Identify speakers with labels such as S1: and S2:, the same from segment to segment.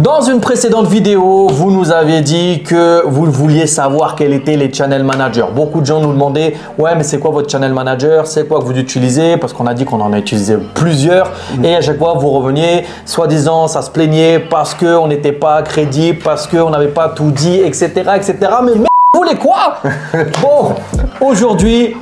S1: Dans une précédente vidéo, vous nous avez dit que vous vouliez savoir quels étaient les channel managers. Beaucoup de gens nous demandaient « Ouais, mais c'est quoi votre channel manager? C'est quoi que vous utilisez ?» Parce qu'on a dit qu'on en a utilisé plusieurs. Et à chaque fois, vous reveniez, soi-disant, ça se plaignait parce qu'on n'était pas crédible, parce qu'on n'avait pas tout dit, etc. etc. Mais vous voulez quoi? Bon, aujourd'hui,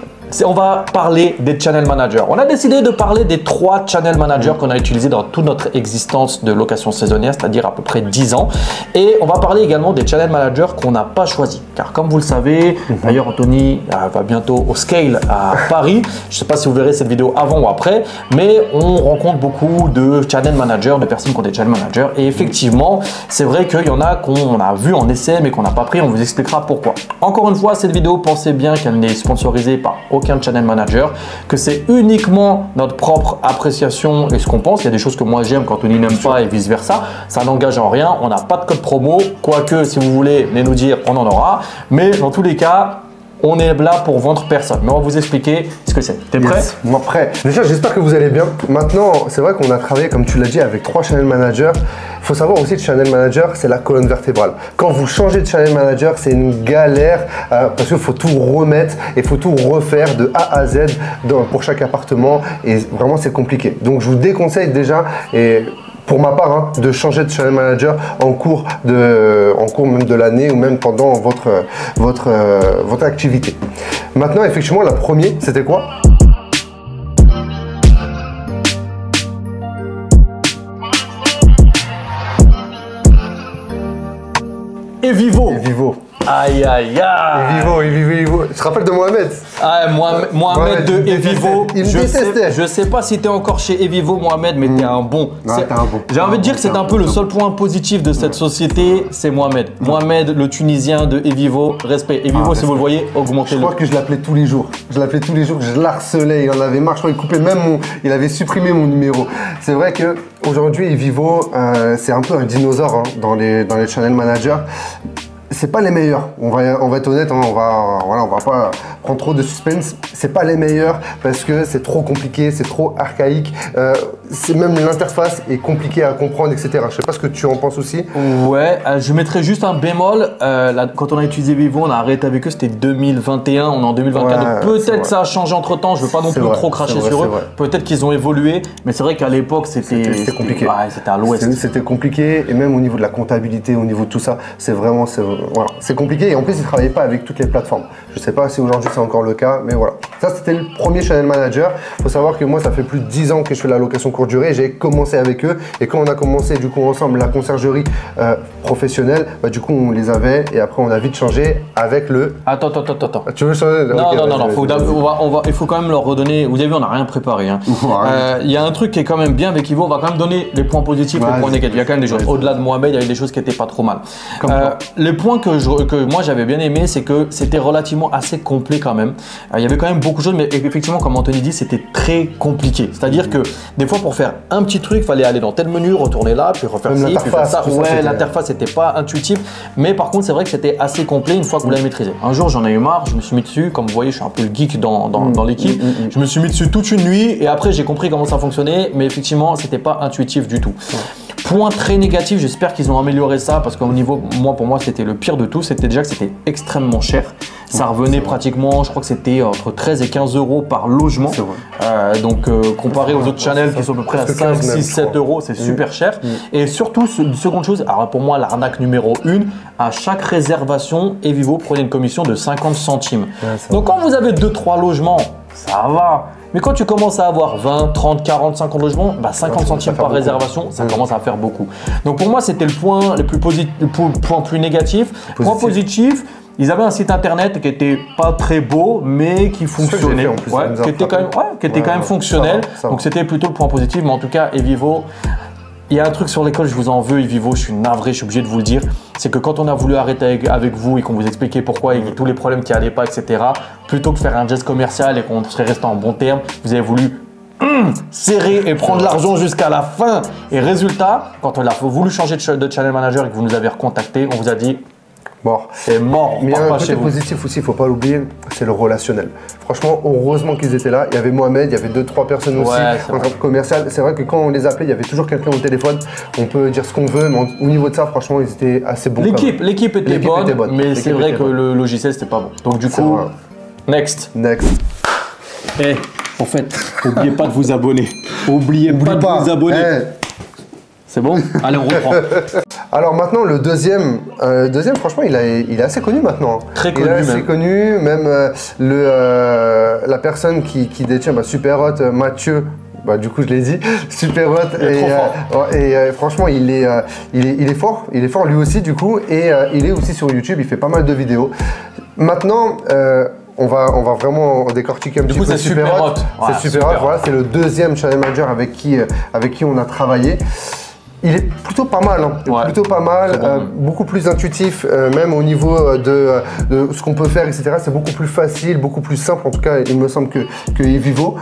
S1: on va parler des channel managers. On a décidé de parler des 3 channel managers qu'on a utilisés dans toute notre existence de location saisonnière, c'est-à-dire à peu près 10 ans. Et on va parler également des channel managers qu'on n'a pas choisis. Car comme vous le savez, d'ailleurs Anthony va bientôt au Scale à Paris. Je ne sais pas si vous verrez cette vidéo avant ou après, mais on rencontre beaucoup de channel managers, de personnes qui ont des channel managers. Et effectivement, c'est vrai qu'il y en a qu'on a vu en essai, mais qu'on n'a pas pris. On vous expliquera pourquoi. Encore une fois, cette vidéo, pensez bien qu'elle n'est sponsorisée par aucun channel manager, que c'est uniquement notre propre appréciation et ce qu'on pense. Il y a des choses que moi j'aime qu'Anthony n'aime pas et vice versa. Ça n'engage en rien. On n'a pas de code promo. Quoique, si vous voulez venez nous dire, on en aura. Mais dans tous les cas, on est là pour vendre personne. Mais on va vous expliquer ce que c'est. T'es prêt?
S2: Moi prêt. Déjà, j'espère que vous allez bien. Maintenant, c'est vrai qu'on a travaillé, comme tu l'as dit, avec 3 channel managers. Il faut savoir aussi que channel manager, c'est la colonne vertébrale. Quand vous changez de channel manager, c'est une galère parce qu'il faut tout remettre et il faut tout refaire de A à Z pour chaque appartement. Et vraiment, c'est compliqué. Donc, je vous déconseille déjà et pour ma part, de changer de channel manager en cours même de l'année ou même pendant votre activité. Maintenant, effectivement, la première, c'était quoi?
S1: Evivo.
S2: Evivo.
S1: Aïe aïe aïe.
S2: Evivo. Tu te rappelles de Mohamed?
S1: Ah, Mohamed de Evivo.
S2: Il me détestait.
S1: Je sais pas si tu es encore chez Evivo, Mohamed, mais t'es un bon. J'ai envie de dire que c'est un peu le seul point positif de cette société, c'est Mohamed. Mohamed, le Tunisien de Evivo. Respect. Evivo, si vous le voyez, augmentez-le.
S2: Je crois que je l'appelais tous les jours. Je l'harcelais, il en avait marre. Je crois qu'il coupait même il avait supprimé mon numéro. C'est vrai que aujourd'hui, Evivo, c'est un peu un dinosaure dans les channel managers. C'est pas les meilleurs, on va être honnête, on va pas prendre trop de suspense. C'est pas les meilleurs parce que c'est trop compliqué, c'est trop archaïque. C'est même l'interface est compliquée à comprendre, etc. Je sais pas ce que tu en penses aussi.
S1: Ouais, je mettrais juste un bémol. Quand on a utilisé Vivo, on a arrêté avec eux, c'était 2021, on est en 2024. Ouais, peut-être que ça a changé entre temps, je veux pas non plus trop cracher sur eux. Peut-être qu'ils ont évolué, mais c'est vrai qu'à l'époque, c'était compliqué. Ouais, c'était à l'ouest.
S2: C'était compliqué et même au niveau de la comptabilité, au niveau de tout ça, c'est compliqué et en plus ils ne travaillaient pas avec toutes les plateformes. Je ne sais pas si aujourd'hui c'est encore le cas, mais voilà. Ça c'était le premier channel manager. Il faut savoir que moi ça fait plus de 10 ans que je fais la location courte durée. J'ai commencé avec eux et quand on a commencé du coup ensemble la conciergerie professionnelle, du coup on les avait et après on a vite changé avec le…
S1: Attends.
S2: Tu veux changer?
S1: Non. Il faut quand même leur redonner… Vous avez vu, on n'a rien préparé. Il y a un truc qui est quand même bien avec Ivo, on va quand même donner les points positifs, les points négatifs. Il y a quand même des choses. Au-delà de Mohamed, il y avait des choses qui n'étaient pas trop mal. Les points que moi j'avais bien aimé, c'est que c'était relativement assez complet quand même. Il y avait quand même beaucoup de choses, mais effectivement, comme Anthony dit, c'était très compliqué. C'est-à-dire que des fois, pour faire un petit truc, il fallait aller dans tel menu, retourner là, puis refaire ci, puis faire ça. Ouais, l'interface n'était pas intuitive, mais par contre, c'est vrai que c'était assez complet une fois que vous l'avez maîtrisé. Un jour, j'en ai eu marre, je me suis mis dessus. Comme vous voyez, je suis un peu le geek dans l'équipe. Je me suis mis dessus toute une nuit et après, j'ai compris comment ça fonctionnait, mais effectivement, c'était pas intuitif du tout. Point très négatif, j'espère qu'ils ont amélioré ça parce qu'au niveau, pour moi, c'était le pire de tout. C'était déjà que c'était extrêmement cher. Ça revenait pratiquement, je crois que c'était entre 13 et 15 euros par logement. Donc, comparé aux autres channels qui sont à peu près à 5, 6, 7 euros, c'est super cher. Et surtout, une seconde chose, alors pour moi, l'arnaque numéro 1, à chaque réservation, Evivo prenait une commission de 50 centimes. Donc, quand vous avez 2-3 logements, ça va. Mais quand tu commences à avoir 20, 30, 40, 50 logements, 50 centimes par réservation, ça commence à faire beaucoup. Donc pour moi, c'était le point le plus négatif. Point positif, ils avaient un site internet qui était pas très beau, mais qui fonctionnait, qui était quand même fonctionnel. Donc c'était plutôt le point positif. Mais en tout cas, Evivo, il y a un truc sur lequel je vous en veux, Evivo, je suis navré, je suis obligé de vous le dire. C'est que quand on a voulu arrêter avec vous et qu'on vous expliquait pourquoi et tous les problèmes qui n'allaient pas, etc., plutôt que de faire un geste commercial et qu'on serait resté en bon terme, vous avez voulu serrer et prendre l'argent jusqu'à la fin. Et résultat, quand on a voulu changer de channel manager et que vous nous avez recontacté, on vous a dit mort. C'est mort.
S2: Mais il y a un côté positif aussi, il ne faut pas l'oublier, c'est le relationnel. Il Franchement, heureusement qu'ils étaient là. Il y avait Mohamed, il y avait 2-3 personnes aussi en tant que commercial. C'est vrai que quand on les appelait, il y avait toujours quelqu'un au téléphone. On peut dire ce qu'on veut, mais au niveau de ça, franchement, ils étaient assez bons.
S1: L'équipe était bonne, mais c'est vrai que le logiciel, c'était pas bon. Donc du coup, next.
S3: Eh, en fait, n'oubliez pas de vous abonner. N'oubliez pas de vous abonner. C'est bon? Allez, on reprend.
S2: Alors maintenant, le deuxième, franchement, il est assez connu maintenant.
S1: Très connu,
S2: il est assez connu, même la personne qui détient Superhot, Mathieu. Du coup, je l'ai dit, Superhot. Et franchement, il est fort. Il est fort lui aussi, du coup. Et il est aussi sur YouTube. Il fait pas mal de vidéos. Maintenant, on va vraiment décortiquer un petit peu Superhot. C'est Superhot. Voilà, c'est le deuxième channel manager avec qui on a travaillé. Il est plutôt pas mal, plutôt pas mal, beaucoup plus intuitif, même au niveau de ce qu'on peut faire, etc. C'est beaucoup plus facile, beaucoup plus simple. En tout cas, il me semble que Evivo.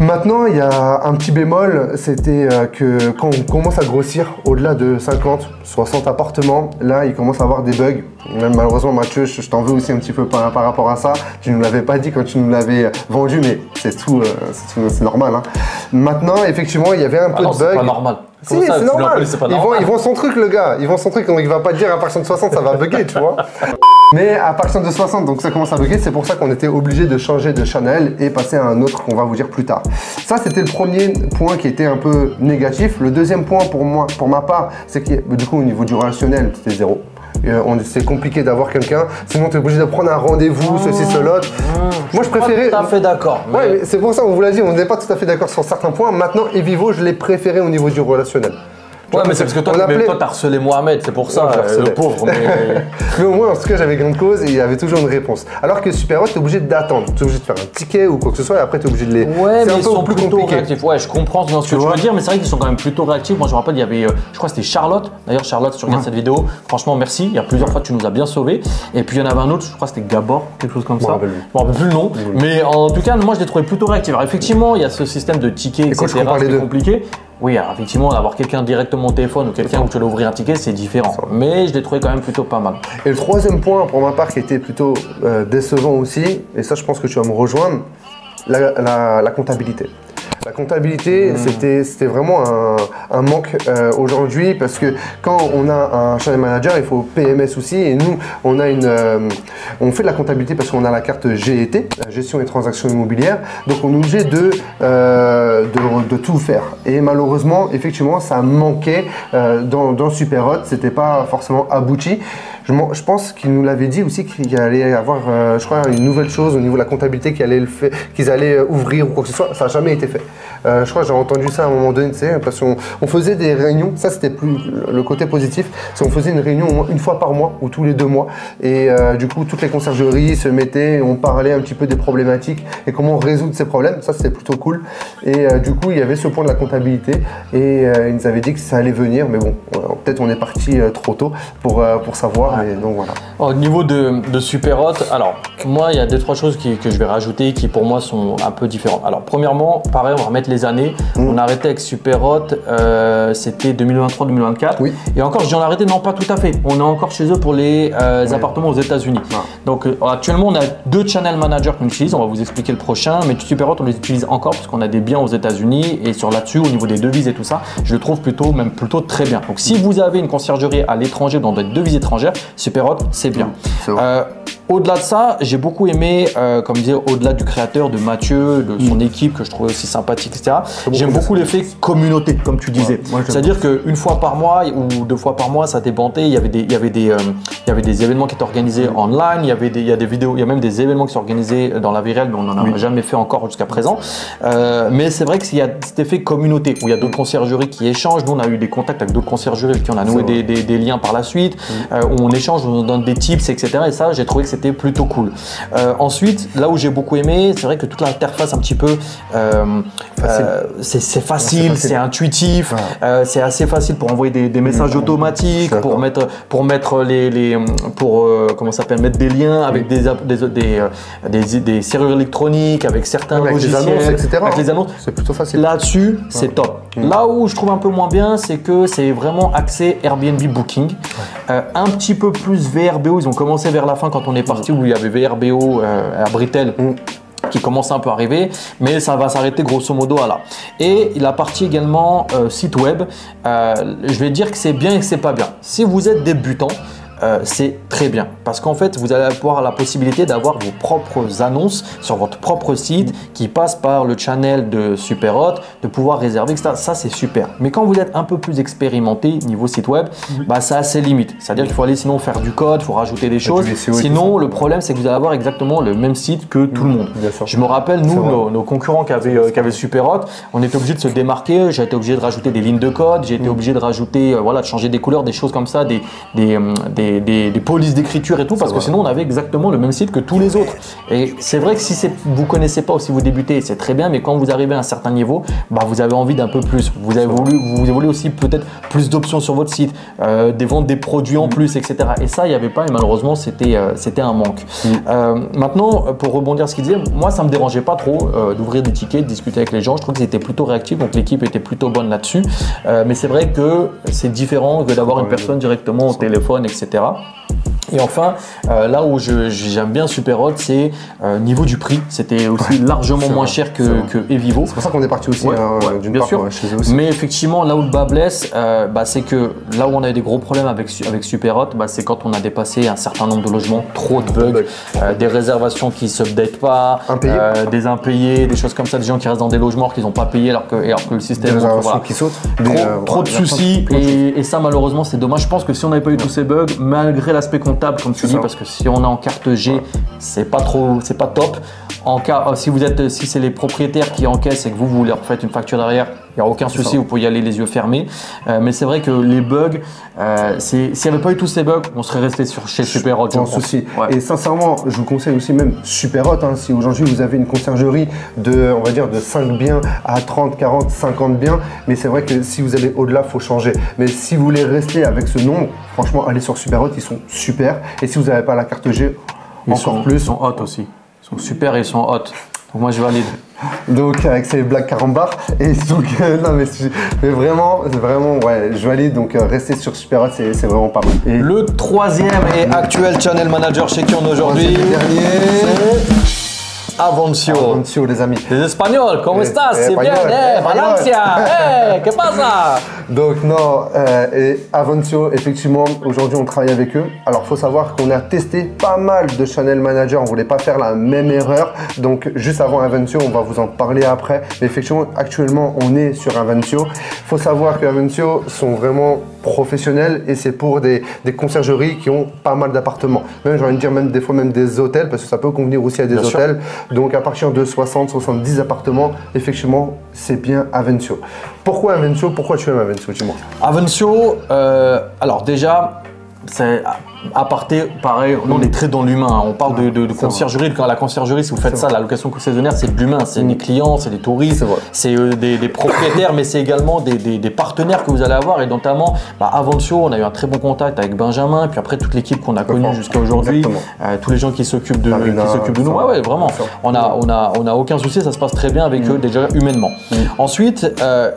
S2: Maintenant, il y a un petit bémol, c'était que quand on commence à grossir au-delà de 50, 60 appartements, là, il commence à avoir des bugs. Même malheureusement, Mathieu, je t'en veux aussi un petit peu par rapport à ça. Tu ne nous l'avais pas dit quand tu nous l'avais vendu, mais c'est normal. Maintenant, effectivement, il y avait un peu de bugs.
S1: C'est pas normal.
S2: Si, c'est normal. Ils vont son truc, le gars. Ils vont son truc, donc il va pas te dire à partir de 60, ça va bugger, tu vois. Mais à partir de 60, donc ça commence à bugger. C'est pour ça qu'on était obligé de changer de channel et passer à un autre qu'on va vous dire plus tard. Ça, c'était le premier point qui était un peu négatif. Le deuxième point pour ma part, c'est que du coup, au niveau du relationnel, c'était 0. C'est compliqué d'avoir quelqu'un, sinon tu es obligé de prendre un rendez-vous, ceci, cela. Moi je préférais.
S1: Pas tout à fait d'accord.
S2: Mais... Ouais, c'est pour ça, on vous l'a dit, on n'est pas tout à fait d'accord sur certains points. Maintenant, Evivo, je l'ai préféré au niveau du relationnel.
S1: Ouais, mais c'est parce que toi, t'as harcelé Mohamed, c'est pour ça, le pauvre.
S2: Mais au moins, en tout cas, j'avais gain de cause et il y avait toujours une réponse. Alors que Superhot, t'es obligé d'attendre. T'es obligé de faire un ticket ou quoi que ce soit et après, t'es obligé de les.
S1: Ouais, mais ils sont plutôt réactifs. Ouais, je comprends ce que tu veux dire, mais c'est vrai qu'ils sont quand même plutôt réactifs. Moi, je me rappelle, il y avait, je crois que c'était Charlotte. D'ailleurs, Charlotte, si tu regardes cette vidéo, franchement, merci. Il y a plusieurs fois, tu nous as bien sauvés. Et puis, il y en avait un autre, je crois que c'était Gabor, quelque chose comme ça. Je me rappelle plus le nom. Mais en tout cas, moi, je l'ai trouvé plutôt réactif. Alors, effectivement, il y a ce système de ticket, etc. C'est compliqué. Oui, alors effectivement, d'avoir quelqu'un directement au téléphone ou quelqu'un où tu dois ouvrir un ticket, c'est différent. Mais je l'ai trouvé quand même plutôt pas mal.
S2: Et le troisième point, pour ma part, qui était plutôt décevant aussi, et ça, je pense que tu vas me rejoindre, la comptabilité. La comptabilité, c'était vraiment un manque aujourd'hui parce que quand on a un channel manager, il faut PMS aussi. Et nous, on fait de la comptabilité parce qu'on a la carte GET, la gestion et transactions immobilières. Donc, on est obligé de tout faire. Et malheureusement, effectivement, ça manquait dans Superhot. C'était pas forcément abouti. Je pense qu'ils nous l'avaient dit aussi qu'il allait y avoir, je crois, une nouvelle chose au niveau de la comptabilité qu'ils allaient ouvrir ou quoi que ce soit. Ça n'a jamais été fait. Je crois que j'ai entendu ça à un moment donné, tu sais, parce qu'on faisait des réunions. Ça, c'était plus le côté positif. C'est qu'on faisait une réunion au moins une fois par mois ou tous les 2 mois. Et du coup, toutes les conciergeries se mettaient, on parlait un petit peu des problématiques et comment résoudre ces problèmes. Ça, c'était plutôt cool. Et du coup, il y avait ce point de la comptabilité et ils nous avaient dit que ça allait venir. Mais bon, peut-être on est parti trop tôt pour savoir. Et donc voilà.
S1: Au niveau de Superhot, alors moi il y a 2-3 choses que je vais rajouter qui pour moi sont un peu différentes. Alors premièrement, pareil, on va remettre les années. On a arrêté avec Superhot, c'était 2023-2024.
S2: Oui.
S1: Et encore, je dis on a arrêté, non pas tout à fait. On est encore chez eux pour les appartements aux États-Unis. Donc actuellement on a 2 channel managers qu'on utilise. On va vous expliquer le prochain, mais Superhot on les utilise encore parce qu'on a des biens aux États-Unis et sur là-dessus au niveau des devises et tout ça, je le trouve plutôt très bien. Donc si vous avez une conciergerie à l'étranger dans des devises étrangères, Superhot, c'est bien. Au-delà de ça, j'ai beaucoup aimé, comme je disais, au-delà du créateur, de Mathieu, de son équipe que je trouvais aussi sympathique, etc. J'aime beaucoup l'effet communauté, comme tu disais. C'est-à-dire qu'une fois par mois ou 2 fois par mois, ça dépendait. Il y avait des événements qui étaient organisés online. Il y a des vidéos, il y a même des événements qui sont organisés dans la vie réelle, mais on n'en a jamais fait encore jusqu'à présent. Mais c'est vrai qu'il y a cet effet communauté où il y a d'autres conciergeries qui échangent. Nous, on a eu des contacts avec d'autres conciergeries avec qui on a noué des liens par la suite. Où on échange, on donne des tips, etc. Et ça, j'ai trouvé que c'était plutôt cool. Ensuite, là où j'ai beaucoup aimé, c'est vrai que toute l'interface un petit peu, c'est facile, c'est intuitif, c'est assez facile pour envoyer des messages automatiques, pour mettre mettre des liens avec des serrures électroniques, avec certains logiciels,
S2: les annonces, etc.
S1: Avec les annonces.
S2: C'est plutôt facile.
S1: Là-dessus, c'est top. Là où je trouve un peu moins bien, c'est que c'est vraiment axé Airbnb Booking. un petit peu plus VRBO, ils ont commencé vers la fin quand on est parti où il y avait VRBO à Britel. Qui commence un peu à arriver, mais ça va s'arrêter grosso modo à là. Et la partie également site web, je vais dire que c'est bien et que c'est pas bien. Si vous êtes débutant, c'est très bien parce qu'en fait vous allez avoir la possibilité d'avoir vos propres annonces sur votre propre site qui passent par le channel de Superhot, de pouvoir réserver, etc. Ça c'est super. Mais quand vous êtes un peu plus expérimenté niveau site web, bah, ça a ses limites. C'est-à-dire qu'il faut aller sinon faire du code, il faut rajouter des choses. Sinon le problème c'est que vous allez avoir exactement le même site que tout le monde. Je me rappelle nous, nos concurrents qui avaient Superhot, on était obligé de se démarquer. J'ai été obligé de rajouter des lignes de code, j'ai été obligé de rajouter, voilà, de changer des couleurs, des choses comme ça, des polices d'écriture et tout, parce que sinon on avait exactement le même site que tous les autres. Et c'est vrai que si vous ne connaissez pas ou si vous débutez, c'est très bien, mais quand vous arrivez à un certain niveau, bah, vous avez envie d'un peu plus. Vous voulez aussi peut-être plus d'options sur votre site, des ventes des produits en plus, etc. Et ça, il n'y avait pas et malheureusement, c'était un manque. Maintenant, pour rebondir à ce qu'il disait, moi, ça ne me dérangeait pas trop d'ouvrir des tickets, de discuter avec les gens. Je trouve qu'ils étaient plutôt réactifs, donc l'équipe était plutôt bonne là-dessus. Mais c'est vrai que c'est différent que d'avoir une personne directement au téléphone, etc. Et enfin, là où j'aime bien Superhot, c'est niveau du prix. C'était aussi largement moins cher que Evivo.
S2: C'est pour ça qu'on est parti aussi
S1: bien sûr. Chez eux aussi. Mais effectivement, là où le bas blesse, c'est que là où on a eu des gros problèmes avec Superhot, c'est quand on a dépassé un certain nombre de logements, trop de bugs, des réservations qui ne s'updatent pas, des impayés, des choses comme ça, des gens qui restent dans des logements qu'ils n'ont pas payé alors que le système…
S2: Des réservations qui sautent.
S1: Trop de soucis et ça malheureusement c'est dommage. Je pense que si on n'avait pas eu tous ces bugs, malgré l'aspect comptable comme tu dis, parce que si on est en carte G, c'est pas top. En cas, si c'est les propriétaires qui encaissent et que vous leur faites une facture derrière, il n'y a aucun souci, vous pouvez y aller les yeux fermés. Mais c'est vrai que les bugs, s'il n'y avait pas eu tous ces bugs, on serait resté chez Superhot.
S2: Sans souci. Et sincèrement, je vous conseille aussi même Superhot. Si aujourd'hui vous avez une conciergerie on va dire de 5 biens à 30, 40, 50 biens, mais c'est vrai que si vous allez au-delà, il faut changer. Mais si vous voulez rester avec ce nombre, franchement, allez sur Superhot, ils sont super. Et si vous n'avez pas la carte G,
S1: Ils sont hot aussi. Ils sont super et ils sont hot. Donc moi je valide.
S2: Donc avec ces blagues carambar et donc non mais vraiment ouais, je valide. Donc rester sur Superhot, c'est vraiment pas mal.
S1: Et le troisième et actuel channel manager chez qui on est aujourd'hui, Avancio.
S2: Avancio, les amis.
S1: Les Espagnols, ¿cómo estás? C'est bien, Valencia, ¿qué pasa?
S2: Donc non, et Avancio, effectivement, aujourd'hui on travaille avec eux. Alors il faut savoir qu'on a testé pas mal de channel managers, on voulait pas faire la même erreur. Donc juste avant Avancio, on va vous en parler après. Mais effectivement, actuellement on est sur Avancio. Il faut savoir que Avancio sont vraiment professionnels et c'est pour des conciergeries qui ont pas mal d'appartements. Même j'ai envie de dire même des fois même des hôtels parce que ça peut convenir aussi à des hôtels. Donc à partir de 60-70 appartements, effectivement, c'est bien Avancio. Pourquoi Avancio? Pourquoi tu aimes Avancio? Dis-moi.
S1: Avancio, alors déjà, c'est aparté, pareil, on est très dans l'humain. On parle de conciergerie. Quand la conciergerie, si vous faites ça, la location saisonnière, c'est de l'humain. C'est des clients, c'est des touristes, c'est des propriétaires, mais c'est également des partenaires que vous allez avoir. Et notamment, Avancio, on a eu un très bon contact avec Benjamin, et puis après toute l'équipe qu'on a connue jusqu'à aujourd'hui, tous les gens qui s'occupent de nous. Ouais, vraiment. On a aucun souci, ça se passe très bien avec eux déjà humainement. Ensuite,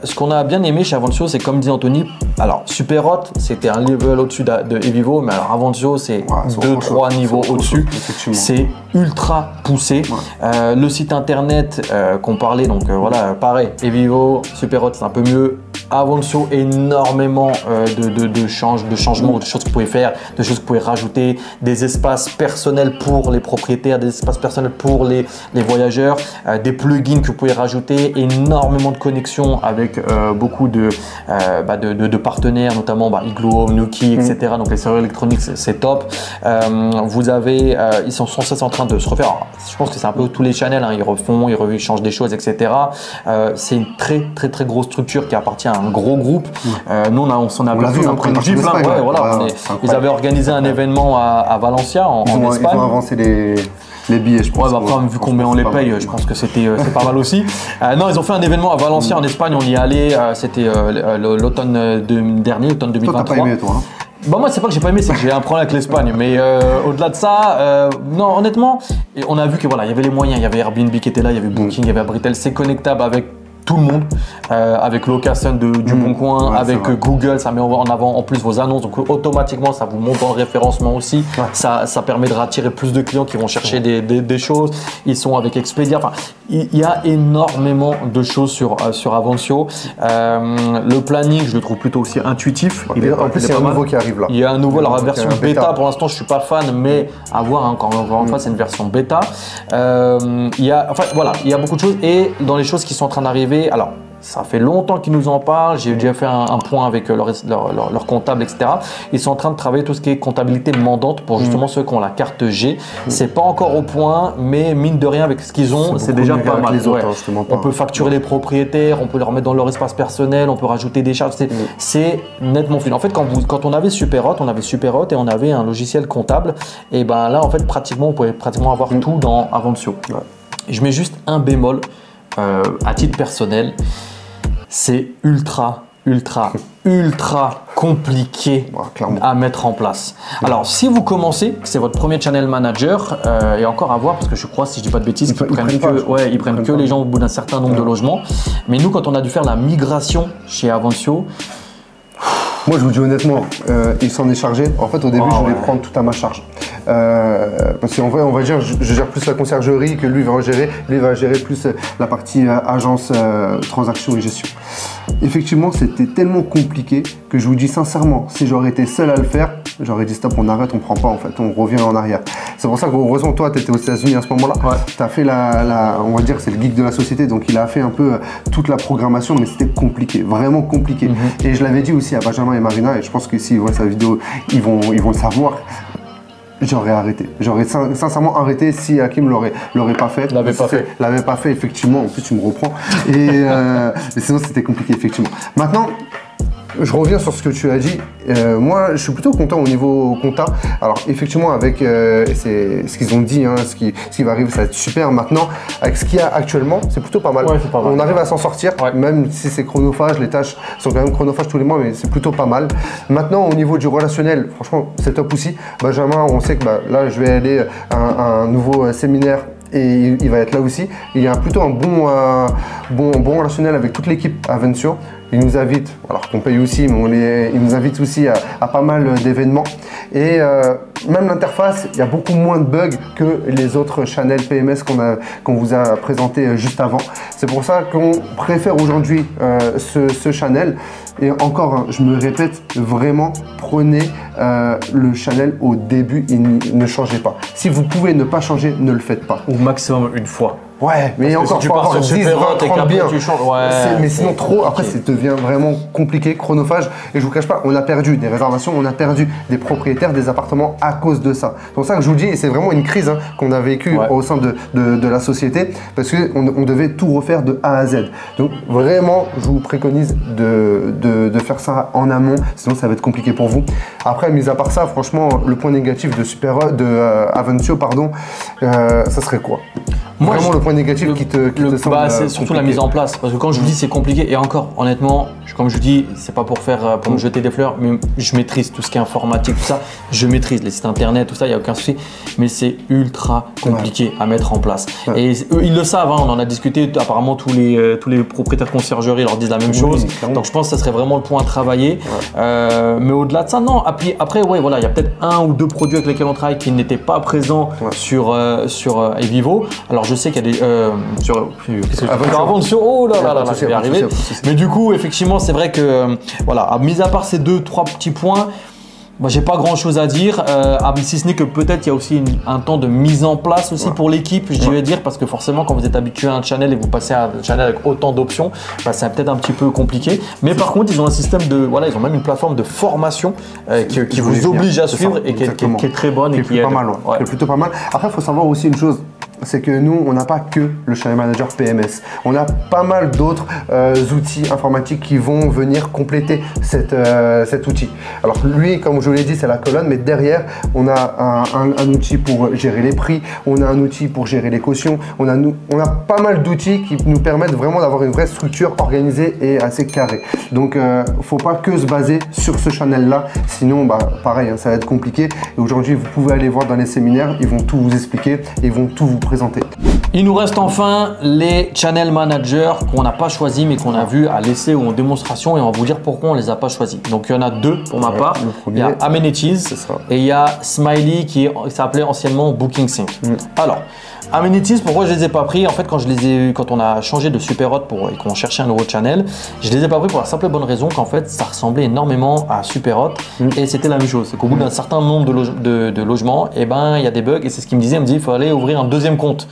S1: ce qu'on a bien aimé chez Avancio, c'est comme dit Anthony, alors Superhot, c'était un level au-dessus de Evivo, mais alors Avancio, c'est 2-3 niveaux au-dessus. C'est ultra poussé. Le site internet qu'on parlait, donc voilà, pareil, Evivo, Superhot, c'est un peu mieux. Avancio, énormément de changements, de choses que vous pouvez faire, de choses que vous pouvez rajouter, des espaces personnels pour les propriétaires, des espaces personnels pour les voyageurs, des plugins que vous pouvez rajouter, énormément de connexions avec beaucoup de partenaires, notamment Igloo, Nuki, etc. Donc les serveurs électroniques, c'est top. Vous avez, ils sont sans cesse en train de se refaire. Alors, je pense que c'est un peu tous les channels, ils refont, ils changent des choses, etc. C'est une très grosse structure qui appartient à un gros groupe. Nous, on s'en a vu un prix de gifle. Ils avaient organisé un événement à Valencia, en Espagne.
S2: Ils ont avancé les billets, je pense.
S1: Après, vu combien on les paye, je pense que c'est pas mal aussi. Non, ils ont fait un événement à Valencia, en Espagne. On y est allé. C'était l'automne dernier, l'automne 2023.
S2: Toi, t'as pas aimé, toi,
S1: moi, c'est pas que j'ai pas aimé, c'est que j'ai un problème avec l'Espagne. Mais au-delà de ça, non, honnêtement, on a vu que voilà, il y avait les moyens. Il y avait Airbnb qui était là, il y avait Booking, il y avait Abritel. C'est connectable avec tout le monde, avec Location du Bon Coin, avec Google, ça met en avant en plus vos annonces, donc automatiquement ça vous monte dans le référencement aussi, ça permet de rattirer plus de clients qui vont chercher des choses, ils sont avec Expedia, enfin il y a énormément de choses sur Avancio. Le planning, je le trouve plutôt aussi intuitif.
S2: En plus, il y a un nouveau qui arrive là.
S1: Il y a un nouveau, alors la version bêta, pour l'instant je suis pas fan, mais à voir, hein, encore une fois c'est une version bêta. Il y a beaucoup de choses, et dans les choses qui sont en train d'arriver, alors ça fait longtemps qu'ils nous en parlent, j'ai déjà fait un point avec leur comptable, etc. Ils sont en train de travailler tout ce qui est comptabilité mandante pour justement ceux qui ont la carte G. C'est pas encore au point, mais mine de rien, avec ce qu'ils ont, c'est déjà pas mal. On peut facturer les propriétaires, on peut leur mettre dans leur espace personnel, on peut rajouter des charges. C'est nettement fluide. En fait, quand on avait Superhot, et on avait un logiciel comptable, et ben là, en fait, on pouvait pratiquement avoir tout dans Avancio. Je mets juste un bémol. À titre personnel, c'est ultra compliqué à mettre en place. Alors, si vous commencez, c'est votre premier channel manager, et encore à voir, parce que je crois, si je dis pas de bêtises, ils prennent que les gens au bout d'un certain nombre de logements. Mais nous, quand on a dû faire la migration chez Avancio,
S2: moi, je vous dis honnêtement, il s'en est chargé. En fait, au début, je voulais prendre tout à ma charge. Parce qu'en vrai, on va dire, je gère plus la conciergerie que lui va en gérer. Lui va gérer plus la partie agence, transactions et gestion. Effectivement, c'était tellement compliqué que je vous dis sincèrement, si j'aurais été seul à le faire, j'aurais dit stop, on arrête, on prend pas en fait, on revient en arrière. C'est pour ça que heureusement, toi, tu étais aux États-Unis à ce moment-là. Tu as fait on va dire, c'est le geek de la société, donc il a fait un peu toute la programmation, mais c'était compliqué, vraiment compliqué. Et je l'avais dit aussi à Benjamin et Marina, et je pense que s'ils voient sa vidéo, ils vont le savoir. J'aurais arrêté. J'aurais sincèrement arrêté si Hakim l'aurait pas fait. L'avait pas fait, effectivement. En plus, tu me reprends. Et sinon, c'était compliqué, effectivement. Maintenant, je reviens sur ce que tu as dit. Moi, je suis plutôt content au niveau compta. Alors, effectivement, avec ce qu'ils ont dit, hein, ce qui va arriver, ça va être super. Maintenant, avec ce qu'il y a actuellement, c'est plutôt pas mal. On arrive à s'en sortir, même si c'est chronophage. Les tâches sont quand même chronophages tous les mois, mais c'est plutôt pas mal. Maintenant, au niveau du relationnel, franchement, c'est top aussi. Benjamin, on sait que là, je vais aller à un nouveau séminaire. Et il va être là aussi. Il y a plutôt un bon relationnel avec toute l'équipe Avancio. Il nous invite, alors qu'on paye aussi, mais il nous invite aussi à pas mal d'événements. Et même l'interface, il y a beaucoup moins de bugs que les autres channels PMS qu'on vous a présenté juste avant. C'est pour ça qu'on préfère aujourd'hui ce channel. Et encore, hein, je me répète, vraiment, prenez le channel au début et ne changez pas. Si vous pouvez ne pas changer, ne le faites pas.
S1: Au maximum une fois.
S2: Ouais, mais
S1: parce
S2: encore,
S1: si tu pars sur Superhot et qu'après tu changes,
S2: mais sinon trop, après ça devient vraiment compliqué, chronophage. Et je vous cache pas, on a perdu des réservations, on a perdu des propriétaires, des appartements à cause de ça. C'est pour ça que je vous dis, et c'est vraiment une crise qu'on a vécue au sein de la société, parce qu'on devait tout refaire de A à Z. Donc vraiment, je vous préconise de faire ça en amont, sinon ça va être compliqué pour vous. Après, mis à part ça, franchement, le point négatif de Avancio, pardon, ça serait quoi? Moi, vraiment le point négatif qui te semble
S1: c'est surtout la mise en place, parce que quand je vous dis c'est compliqué, et encore honnêtement, comme je vous dis, c'est pas pour me jeter des fleurs, mais je maîtrise tout ce qui est informatique, tout ça, je maîtrise les sites internet, tout ça, il n'y a aucun souci, mais c'est ultra compliqué à mettre en place. Et eux, ils le savent, hein, on en a discuté, apparemment tous les propriétaires de conciergerie leur disent la même chose, donc je pense que ça serait vraiment le point à travailler. Mais au-delà de ça, non, après voilà, il y a peut-être un ou deux produits avec lesquels on travaille qui n'étaient pas présents sur Evivo. Alors je sais qu'il y a des oh là là, je vais y arriver. Mais du coup, effectivement, c'est vrai que voilà, mis à part ces 2-3 petits points, j'ai pas grand chose à dire, si ce n'est que peut-être il y a aussi un temps de mise en place aussi pour l'équipe, je vais dire, parce que forcément quand vous êtes habitué à un channel et vous passez à un channel avec autant d'options, c'est peut-être un petit peu compliqué. Mais par contre, ils ont un système ils ont même une plateforme de formation qui vous oblige à suivre et qui est très bonne et qui est
S2: plutôt pas mal. Après, il faut savoir aussi une chose. C'est que nous, on n'a pas que le Channel Manager PMS. On a pas mal d'autres outils informatiques qui vont venir compléter cet outil. Alors lui, comme je vous l'ai dit, c'est la colonne, mais derrière, on a un outil pour gérer les prix, on a un outil pour gérer les cautions, on a pas mal d'outils qui nous permettent vraiment d'avoir une vraie structure organisée et assez carrée. Donc, faut pas que se baser sur ce channel-là, sinon, pareil, hein, ça va être compliqué. Et aujourd'hui, vous pouvez aller voir dans les séminaires, ils vont tout vous expliquer et ils vont tout vous présenter.
S1: Il nous reste enfin les channel managers qu'on n'a pas choisis mais qu'on a vu à l'essai ou en démonstration et on va vous dire pourquoi on les a pas choisis. Donc il y en a deux pour ma part. Il y a Amenities et il y a Smiley qui s'appelait anciennement Booking Sync. Alors, Amenities, pourquoi je les ai pas pris? En fait, quand on a changé de Superhot et qu'on cherchait un nouveau channel, je les ai pas pris pour la simple et bonne raison qu'en fait, ça ressemblait énormément à Superhot et c'était la même chose. C'est qu'au bout d'un certain nombre de logements, et ben il y a des bugs et c'est ce qu'il me disait. Il me dit il faut aller ouvrir un deuxième compte.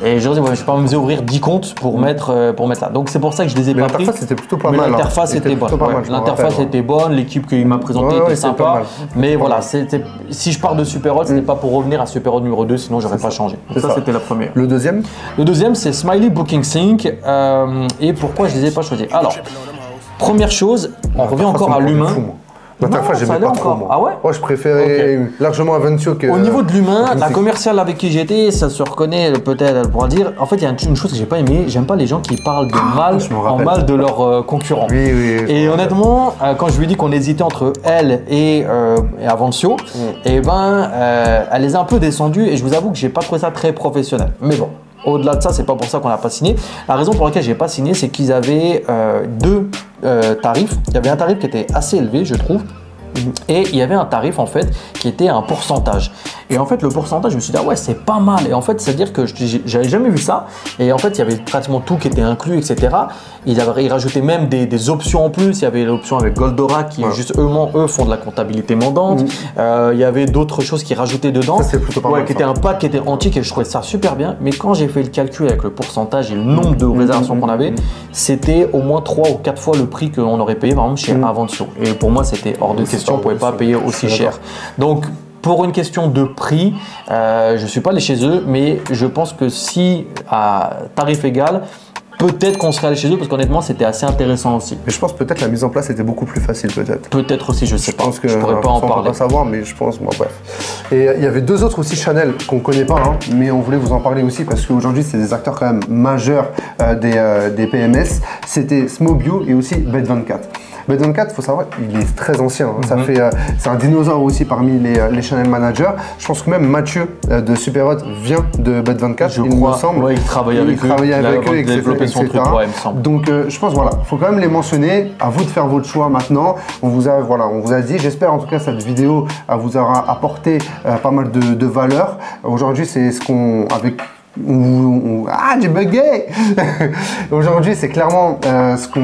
S1: Et je dis ouais, je vais pas me ouvrir 10 comptes pour mettre là. Donc c'est pour ça que je les ai pas pris.
S2: L'interface était plutôt pas mal.
S1: L'interface était bonne. L'interface était bonne. L'équipe qu'il m'a présentée était sympa. Mais voilà, si je pars de Superhot, c'était pas pour revenir à Superhot numéro 2, sinon j'aurais pas changé. Donc ça c'était la première.
S2: Le deuxième?
S1: Le deuxième, c'est Smiley Booking Sync. Et pourquoi je les ai pas choisis? Alors, première chose, on revient encore à l'humain.
S2: L'interface, j'aimais pas trop. Moi.
S1: Ah ouais?
S2: Moi, je préférais largement Avencio que.
S1: Au niveau de l'humain, la commerciale avec qui j'étais, ça se reconnaît peut-être, elle pourra dire. En fait, il y a une chose que j'ai pas aimé. J'aime pas les gens qui parlent de mal de leurs concurrents.
S2: Oui.
S1: Et honnêtement, quand je lui ai dit qu'on hésitait entre elle et Avencio, et ben, elle les a un peu descendues et je vous avoue que j'ai pas trouvé ça très professionnel. Mais bon. Au-delà de ça, c'est pas pour ça qu'on n'a pas signé. La raison pour laquelle j'ai pas signé, c'est qu'ils avaient deux tarifs. Il y avait un tarif qui était assez élevé, je trouve. Et il y avait un tarif en fait qui était un pourcentage. Et en fait le pourcentage, je me suis dit ah ouais c'est pas mal. Et en fait c'est-à-dire que j'avais jamais vu ça. Et en fait il y avait pratiquement tout qui était inclus, etc. Ils rajoutaient même des options en plus. Il y avait l'option avec Goldora qui juste eux font de la comptabilité mandante. Il y avait d'autres choses qui rajoutaient dedans.
S2: Ça c'est plutôt pas mal.
S1: Qui était un pack qui était antique et je trouvais ça super bien. Mais quand j'ai fait le calcul avec le pourcentage et le nombre de réservations qu'on avait, c'était au moins 3 ou 4 fois le prix qu'on aurait payé par exemple chez Avencio. Et pour moi c'était hors de question. On ne pouvait pas payer aussi cher. Donc, pour une question de prix, je ne suis pas allé chez eux, mais je pense que si à tarif égal, peut-être qu'on serait allé chez eux parce qu'honnêtement, c'était assez intéressant aussi.
S2: Mais je pense peut-être la mise en place était beaucoup plus facile peut-être.
S1: Peut-être aussi, je sais pas.
S2: Je pourrais pas en parler. On peut pas savoir, mais je pense, bref. Et il y avait deux autres aussi Chanel qu'on connaît pas, hein, mais on voulait vous en parler aussi parce qu'aujourd'hui, c'est des acteurs quand même majeurs des PMS. C'était Smobio et aussi Bet24. Bet24, il faut savoir, il est très ancien. Hein. C'est un dinosaure aussi parmi les channel managers. Je pense que même Mathieu de Superhot vient de Bet24, il me semble.
S1: Ouais, il travaille avec eux.
S2: Il développé son truc, ouais, il me semble. Donc, je pense, voilà, il faut quand même les mentionner. À vous de faire votre choix maintenant. On vous a dit, j'espère en tout cas cette vidéo vous aura apporté pas mal de valeur. Aujourd'hui, c'est ce qu'on, j'ai bugué. Aujourd'hui, c'est clairement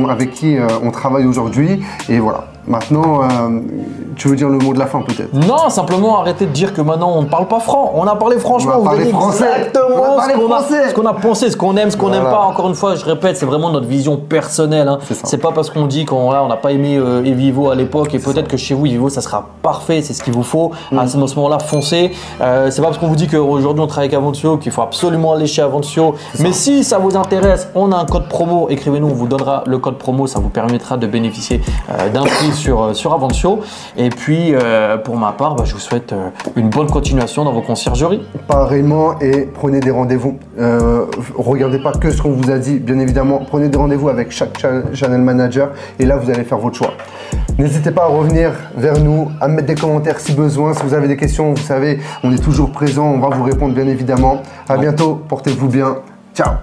S2: avec qui on travaille aujourd'hui. Et voilà. Maintenant, tu veux dire le mot de la fin peut-être?
S1: Non, simplement arrêtez de dire que maintenant on ne parle pas franc. On a parlé franchement,
S2: vous avez dit exactement
S1: ce qu'on a pensé, ce qu'on aime, ce qu'on n'aime pas. Encore une fois, je répète, c'est vraiment notre vision personnelle. Hein. C'est pas parce qu'on dit qu'on n'a pas aimé Evivo à l'époque et peut-être que chez vous, Evivo, ça sera parfait, c'est ce qu'il vous faut. À ce moment-là, foncez. C'est pas parce qu'on vous dit qu'aujourd'hui on travaille avec Avencio qu'il faut absolument aller chez Avencio. Mais si ça vous intéresse, on a un code promo. Écrivez-nous, on vous donnera le code promo. Ça vous permettra de bénéficier d'un prix sur Avencio. Et puis, pour ma part, je vous souhaite une bonne continuation dans vos conciergeries.
S2: Pareillement, et prenez des rendez-vous. Regardez pas que ce qu'on vous a dit, bien évidemment. Prenez des rendez-vous avec chaque channel manager et là, vous allez faire votre choix. N'hésitez pas à revenir vers nous, à mettre des commentaires si besoin. Si vous avez des questions, vous savez, on est toujours présent. On va vous répondre, bien évidemment. À bientôt. Portez-vous bien. Ciao.